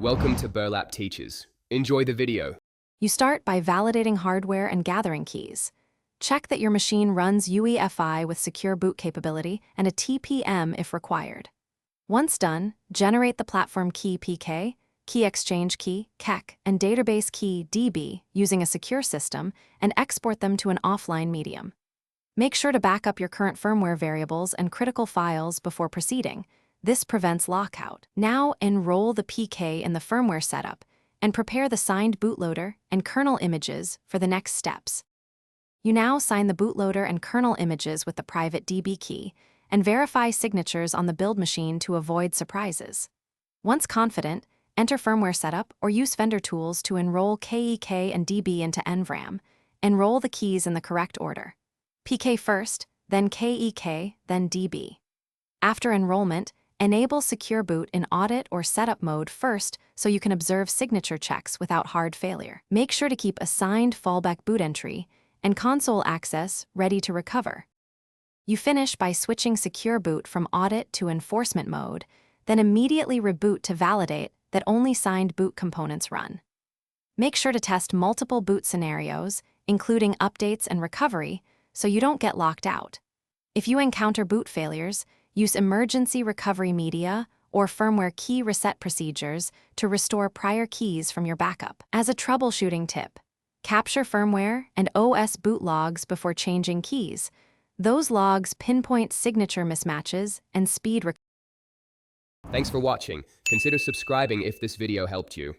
Welcome to Burlap Teachers. Enjoy the video. You start by validating hardware and gathering keys. Check that your machine runs UEFI with secure boot capability and a TPM if required. Once done, generate the platform key PK, key exchange key, KEK, and database key DB using a secure system and export them to an offline medium. Make sure to back up your current firmware variables and critical files before proceeding. This prevents lockout. Now enroll the PK in the firmware setup and prepare the signed bootloader and kernel images for the next steps. You now sign the bootloader and kernel images with the private DB key and verify signatures on the build machine to avoid surprises. Once confident, enter firmware setup or use vendor tools to enroll KEK and DB into NVRAM. Enroll the keys in the correct order. PK first, then KEK, then DB. After enrollment, enable Secure Boot in audit or setup mode first so you can observe signature checks without hard failure. Make sure to keep a signed fallback boot entry and console access ready to recover. You finish by switching Secure Boot from audit to enforcement mode, then immediately reboot to validate that only signed boot components run. Make sure to test multiple boot scenarios, including updates and recovery, so you don't get locked out. If you encounter boot failures, use emergency recovery media or firmware key reset procedures to restore prior keys from your backup. As a troubleshooting tip, capture firmware and OS boot logs before changing keys. Those logs pinpoint signature mismatches and speed recovery. Thanks for watching. Consider subscribing if this video helped you.